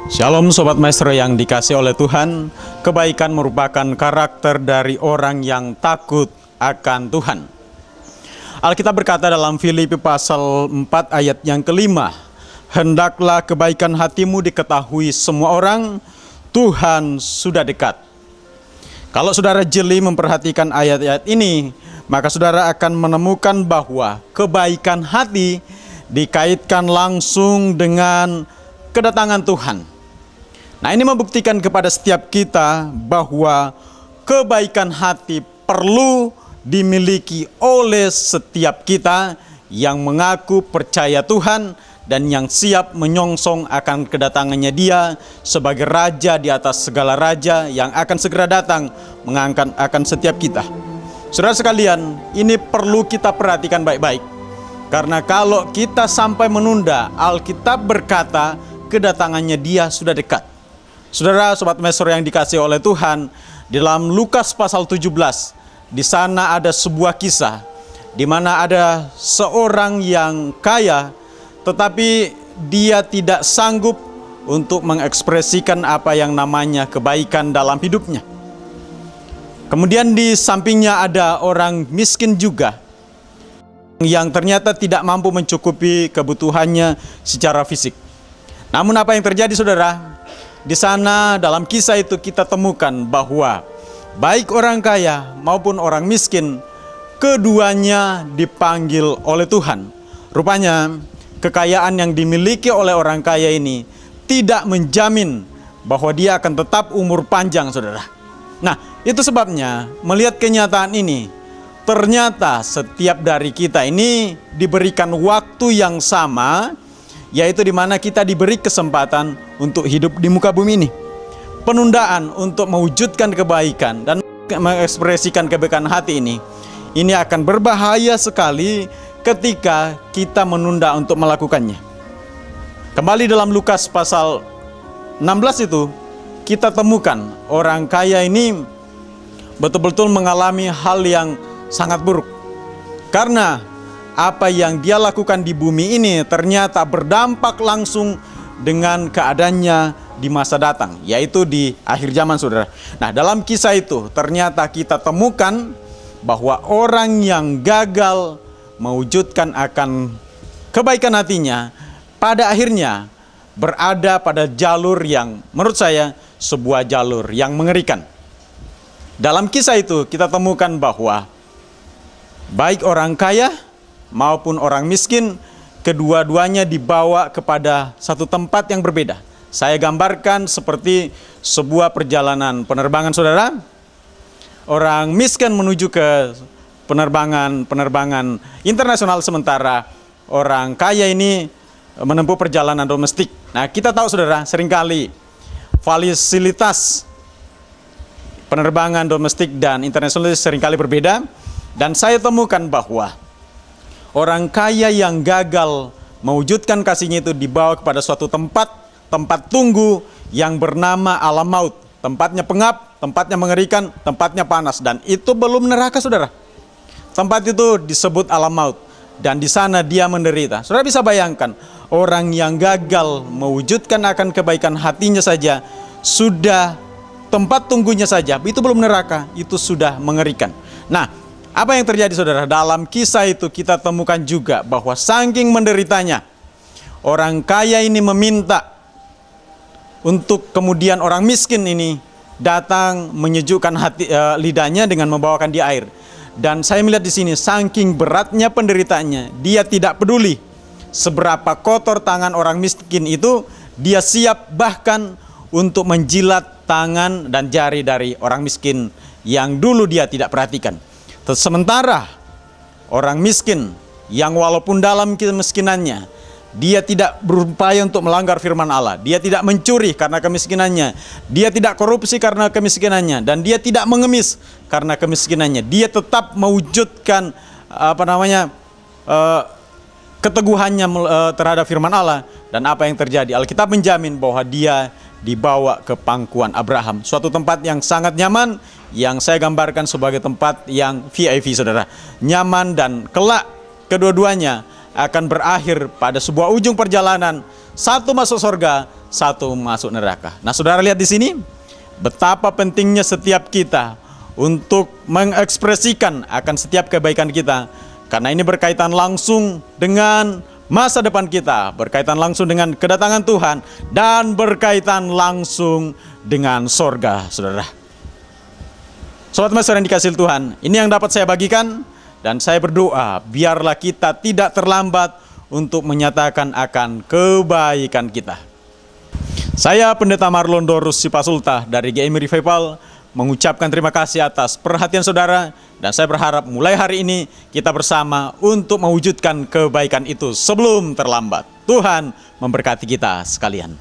Shalom Sobat Maestro yang dikasih oleh Tuhan. Kebaikan merupakan karakter dari orang yang takut akan Tuhan. Alkitab berkata dalam Filipi pasal 4 ayat yang kelima, hendaklah kebaikan hatimu diketahui semua orang, Tuhan sudah dekat. Kalau saudara jeli memperhatikan ayat-ayat ini, maka saudara akan menemukan bahwa kebaikan hati dikaitkan langsung dengan kedatangan Tuhan. Nah, ini membuktikan kepada setiap kita bahwa kebaikan hati perlu dimiliki oleh setiap kita yang mengaku percaya Tuhan dan yang siap menyongsong akan kedatangannya Dia sebagai Raja di atas segala raja yang akan segera datang mengangkat akan setiap kita. Saudara sekalian, ini perlu kita perhatikan baik-baik. Karena kalau kita sampai menunda, Alkitab berkata kedatangannya Dia sudah dekat. Saudara, Sobat Maestro yang dikasih oleh Tuhan, di dalam Lukas pasal 17, di sana ada sebuah kisah di mana ada seorang yang kaya, tetapi dia tidak sanggup untuk mengekspresikan apa yang namanya kebaikan dalam hidupnya. Kemudian di sampingnya ada orang miskin juga, yang ternyata tidak mampu mencukupi kebutuhannya secara fisik. Namun apa yang terjadi, saudara? Di sana dalam kisah itu kita temukan bahwa baik orang kaya maupun orang miskin, keduanya dipanggil oleh Tuhan. Rupanya kekayaan yang dimiliki oleh orang kaya ini tidak menjamin bahwa dia akan tetap umur panjang, saudara. Nah, itu sebabnya melihat kenyataan ini, ternyata setiap dari kita ini diberikan waktu yang sama, yaitu di mana kita diberi kesempatan untuk hidup di muka bumi ini. Penundaan untuk mewujudkan kebaikan dan mengekspresikan kebaikan hati ini akan berbahaya sekali ketika kita menunda untuk melakukannya. Kembali dalam Lukas pasal 16 itu, kita temukan orang kaya ini betul-betul mengalami hal yang sangat buruk. Karena apa yang dia lakukan di bumi ini ternyata berdampak langsung dengan keadaannya di masa datang, yaitu di akhir zaman, saudara. Nah, dalam kisah itu ternyata kita temukan bahwa orang yang gagal mewujudkan akan kebaikan hatinya, pada akhirnya berada pada jalur yang menurut saya sebuah jalur yang mengerikan. Dalam kisah itu kita temukan bahwa baik orang kaya maupun orang miskin, kedua-duanya dibawa kepada satu tempat yang berbeda. Saya gambarkan seperti sebuah perjalanan penerbangan, saudara. Orang miskin menuju ke penerbangan internasional, sementara orang kaya ini menempuh perjalanan domestik. Nah, kita tahu, saudara, seringkali fasilitas penerbangan domestik dan internasional seringkali berbeda. Dan saya temukan bahwa orang kaya yang gagal mewujudkan kasihnya itu dibawa kepada suatu tempat tunggu yang bernama alam maut. Tempatnya pengap, tempatnya mengerikan, tempatnya panas. Dan itu belum neraka, saudara. Tempat itu disebut alam maut. Dan di sana dia menderita. Saudara bisa bayangkan, orang yang gagal mewujudkan akan kebaikan hatinya saja, sudah tempat tunggunya saja, itu belum neraka, itu sudah mengerikan. Nah, apa yang terjadi, saudara? Dalam kisah itu kita temukan juga bahwa saking menderitanya, orang kaya ini meminta untuk kemudian orang miskin ini datang menyejukkan hati lidahnya dengan membawakan dia air. Dan saya melihat di sini saking beratnya penderitaannya, dia tidak peduli seberapa kotor tangan orang miskin itu, dia siap bahkan untuk menjilat tangan dan jari dari orang miskin yang dulu dia tidak perhatikan. Sementara orang miskin yang walaupun dalam kemiskinannya, dia tidak berupaya untuk melanggar firman Allah, dia tidak mencuri karena kemiskinannya, dia tidak korupsi karena kemiskinannya, dan dia tidak mengemis karena kemiskinannya. Dia tetap mewujudkan keteguhannya terhadap firman Allah. Dan apa yang terjadi? Alkitab menjamin bahwa dia dibawa ke pangkuan Abraham, suatu tempat yang sangat nyaman, yang saya gambarkan sebagai tempat yang VIP, saudara. Nyaman, dan kelak kedua-duanya akan berakhir pada sebuah ujung perjalanan Satu masuk surga, satu masuk neraka. Nah, saudara lihat di sini betapa pentingnya setiap kita untuk mengekspresikan akan setiap kebaikan kita, karena ini berkaitan langsung dengan masa depan kita, berkaitan langsung dengan kedatangan Tuhan, dan berkaitan langsung dengan sorga, saudara. Sobat Maestro yang dikasihi Tuhan, ini yang dapat saya bagikan, dan saya berdoa biarlah kita tidak terlambat untuk menyatakan akan kebaikan kita. Saya Pendeta Marlon Dorus Sipasulta dari GMI Revival mengucapkan terima kasih atas perhatian saudara, dan saya berharap mulai hari ini kita bersama untuk mewujudkan kebaikan itu sebelum terlambat. Tuhan memberkati kita sekalian.